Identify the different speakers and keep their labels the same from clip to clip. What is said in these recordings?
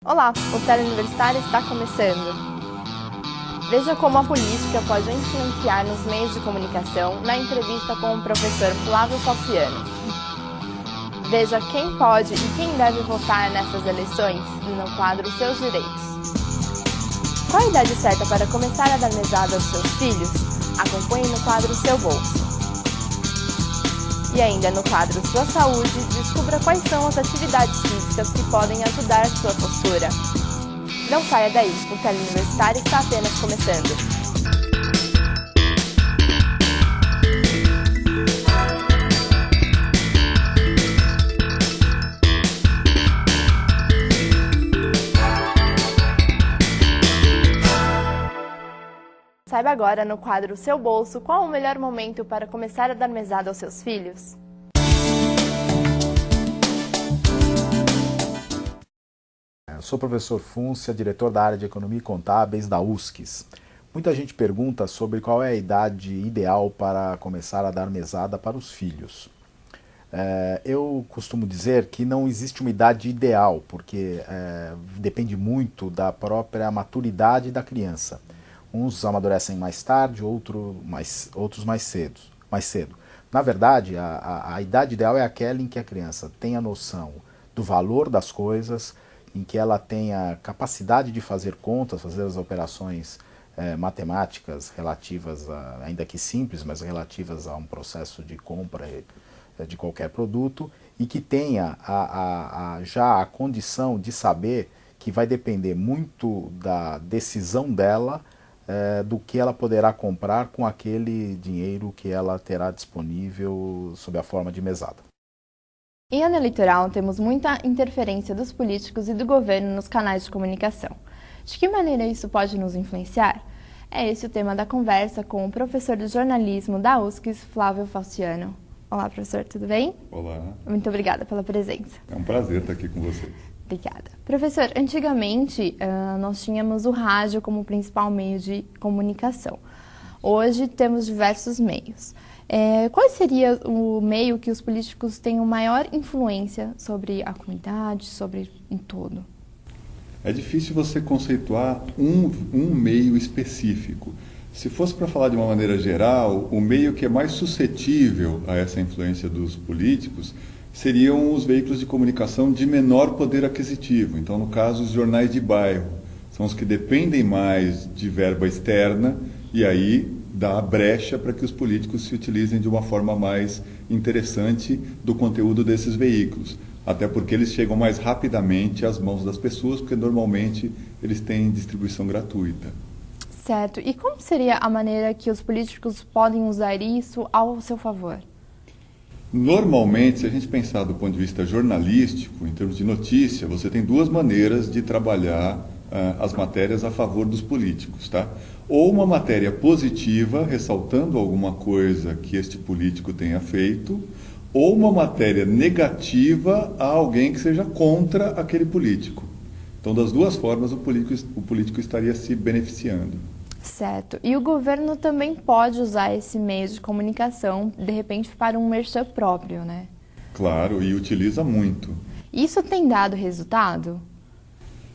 Speaker 1: Olá, o Teleuniversitário está começando. Veja como a política pode influenciar nos meios de comunicação na entrevista com o professor Flávio Falciano. Veja quem pode e quem deve votar nessas eleições no quadro Seus Direitos. Qual a idade certa para começar a dar mesada aos seus filhos? Acompanhe no quadro Seu Bolso. E ainda no quadro Sua Saúde, descubra quais são as atividades físicas que podem ajudar sua postura. Não saia daí, o Teleuniversitário está apenas começando. Saiba agora no quadro Seu Bolso qual o melhor momento para começar a dar mesada aos seus filhos.
Speaker 2: Eu sou o professor Fúncia, diretor da área de Economia e Contábeis da USCS. Muita gente pergunta sobre qual é a idade ideal para começar a dar mesada para os filhos. Eu costumo dizer que não existe uma idade ideal, porque depende muito da própria maturidade da criança. Uns amadurecem mais tarde, outros mais cedo. Na verdade, a idade ideal é aquela em que a criança tenha noção do valor das coisas, em que ela tenha capacidade de fazer contas, fazer as operações matemáticas relativas, ainda que simples, mas relativas a um processo de compra de qualquer produto, e que tenha já a condição de saber que vai depender muito da decisão dela do que ela poderá comprar com aquele dinheiro que ela terá disponível sob a forma de mesada.
Speaker 1: Em ano eleitoral, temos muita interferência dos políticos e do governo nos canais de comunicação. De que maneira isso pode nos influenciar? É esse o tema da conversa com o professor de jornalismo da USCS, Flávio Falciano. Olá, professor, tudo bem?
Speaker 3: Olá.
Speaker 1: Muito obrigada pela presença.
Speaker 3: É um prazer estar aqui com vocês.
Speaker 1: Obrigada. Professor, antigamente nós tínhamos o rádio como principal meio de comunicação. Hoje temos diversos meios. Qual seria o meio que os políticos tenham maior influência sobre a comunidade, sobre um todo?
Speaker 3: É difícil você conceituar um meio específico. Se fosse para falar de uma maneira geral, o meio que é mais suscetível a essa influência dos políticos seriam os veículos de comunicação de menor poder aquisitivo. Então, no caso, os jornais de bairro são os que dependem mais de verba externa e aí dá a brecha para que os políticos se utilizem de uma forma mais interessante do conteúdo desses veículos. Até porque eles chegam mais rapidamente às mãos das pessoas, porque normalmente eles têm distribuição gratuita.
Speaker 1: Certo. E como seria a maneira que os políticos podem usar isso ao seu favor?
Speaker 3: Normalmente, se a gente pensar do ponto de vista jornalístico, em termos de notícia, você tem duas maneiras de trabalhar as matérias a favor dos políticos, tá? Ou uma matéria positiva, ressaltando alguma coisa que este político tenha feito, ou uma matéria negativa a alguém que seja contra aquele político. Então, das duas formas, o político estaria se beneficiando.
Speaker 1: Certo. E o governo também pode usar esse meio de comunicação, de repente, para um merchan próprio, né?
Speaker 3: Claro, e utiliza muito.
Speaker 1: Isso tem dado resultado?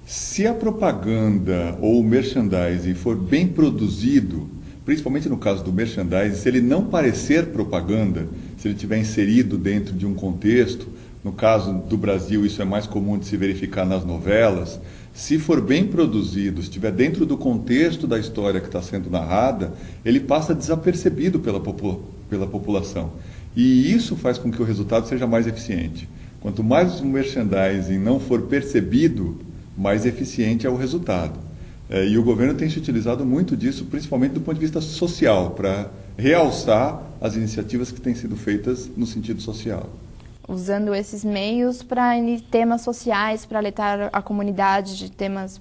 Speaker 3: Se a propaganda ou o merchandising for bem produzido, principalmente no caso do merchandising, se ele não parecer propaganda, se ele estiver inserido dentro de um contexto, no caso do Brasil isso é mais comum de se verificar nas novelas, se for bem produzido, se estiver dentro do contexto da história que está sendo narrada, ele passa desapercebido pela população. E isso faz com que o resultado seja mais eficiente. Quanto mais o merchandising não for percebido, mais eficiente é o resultado. E o governo tem se utilizado muito disso, principalmente do ponto de vista social, para realçar as iniciativas que têm sido feitas no sentido social.
Speaker 1: Usando esses meios para temas sociais, para alertar a comunidade de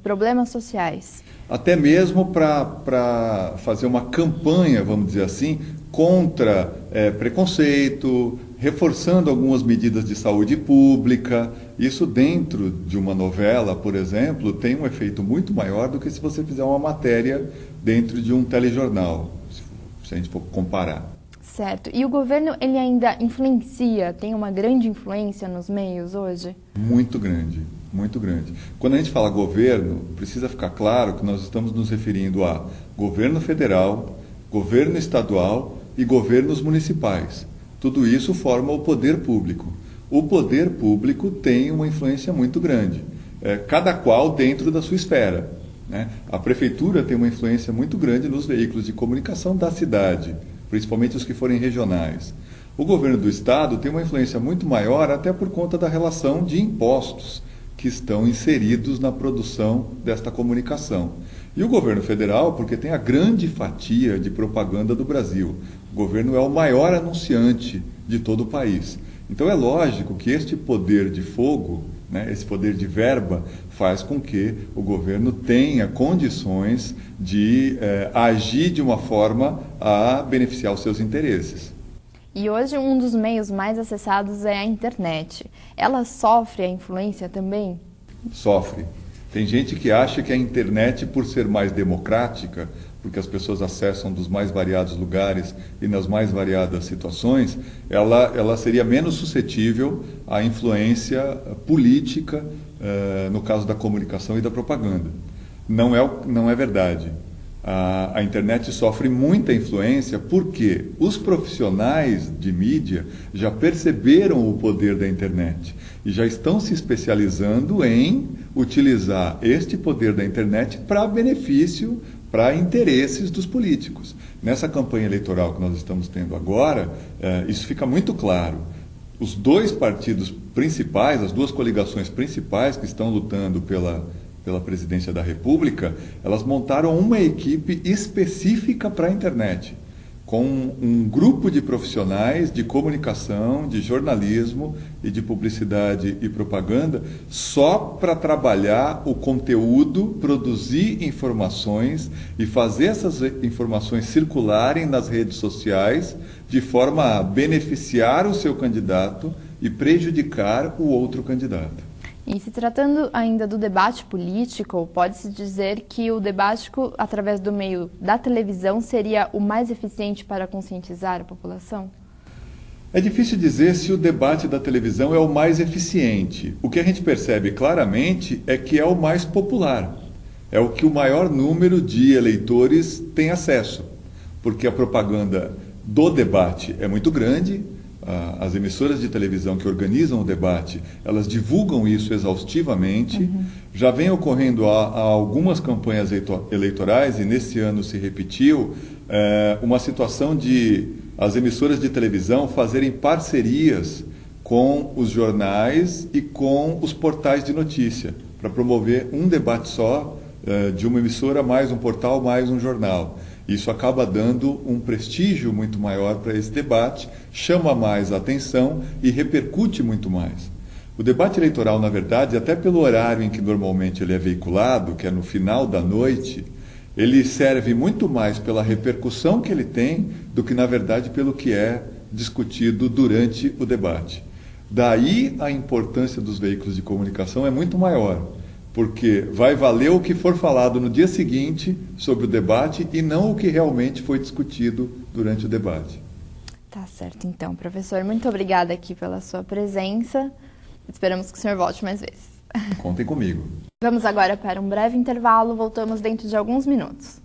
Speaker 1: problemas sociais.
Speaker 3: Até mesmo para fazer uma campanha, vamos dizer assim, contra preconceito, reforçando algumas medidas de saúde pública. Isso dentro de uma novela, por exemplo, tem um efeito muito maior do que se você fizer uma matéria dentro de um telejornal, se a gente for comparar.
Speaker 1: Certo. E o governo, ele ainda influencia, tem uma grande influência nos meios hoje?
Speaker 3: Muito grande. muito grande. Quando a gente fala governo, precisa ficar claro que nós estamos nos referindo a governo federal, governo estadual e governos municipais. Tudo isso forma o poder público. O poder público tem uma influência muito grande, cada qual dentro da sua esfera, né? A prefeitura tem uma influência muito grande nos veículos de comunicação da cidade, principalmente os que forem regionais. O governo do estado tem uma influência muito maior até por conta da relação de impostos que estão inseridos na produção desta comunicação. E o governo federal, porque tem a grande fatia de propaganda do Brasil. O governo é o maior anunciante de todo o país. Então é lógico que este poder de fogo, né, esse poder de verba, faz com que o governo tenha condições de agir de uma forma a beneficiar os seus interesses.
Speaker 1: E hoje um dos meios mais acessados é a internet. Ela sofre a influência também?
Speaker 3: Sofre. Tem gente que acha que a internet, por ser mais democrática, porque as pessoas acessam dos mais variados lugares e nas mais variadas situações, ela seria menos suscetível à influência política, no caso da comunicação e da propaganda. Não é verdade. A internet sofre muita influência porque os profissionais de mídia já perceberam o poder da internet e já estão se especializando em utilizar este poder da internet para benefício, para interesses dos políticos. Nessa campanha eleitoral que nós estamos tendo agora, isso fica muito claro. Os dois partidos principais, as duas coligações principais que estão lutando pela presidência da República, elas montaram uma equipe específica para a internet, com um grupo de profissionais de comunicação, de jornalismo e de publicidade e propaganda, só para trabalhar o conteúdo, produzir informações e fazer essas informações circularem nas redes sociais de forma a beneficiar o seu candidato e prejudicar o outro candidato.
Speaker 1: E se tratando ainda do debate político, pode-se dizer que o debate através do meio da televisão seria o mais eficiente para conscientizar a população?
Speaker 3: É difícil dizer se o debate da televisão é o mais eficiente. O que a gente percebe claramente é que é o mais popular. É o que o maior número de eleitores tem acesso, porque a propaganda do debate é muito grande. As emissoras de televisão que organizam o debate, elas divulgam isso exaustivamente. Já vem ocorrendo há algumas campanhas eleitorais, e nesse ano se repetiu, uma situação de as emissoras de televisão fazerem parcerias com os jornais e com os portais de notícia, para promover um debate só, de uma emissora mais um portal mais um jornal. Isso acaba dando um prestígio muito maior para esse debate, chama mais a atenção e repercute muito mais. O debate eleitoral, na verdade, até pelo horário em que normalmente ele é veiculado, que é no final da noite, ele serve muito mais pela repercussão que ele tem do que, na verdade, pelo que é discutido durante o debate. Daí a importância dos veículos de comunicação é muito maior, porque vai valer o que for falado no dia seguinte sobre o debate e não o que realmente foi discutido durante o debate.
Speaker 1: Tá certo, então, professor. Muito obrigada aqui pela sua presença. Esperamos que o senhor volte mais vezes.
Speaker 3: Contem comigo.
Speaker 1: Vamos agora para um breve intervalo. Voltamos dentro de alguns minutos.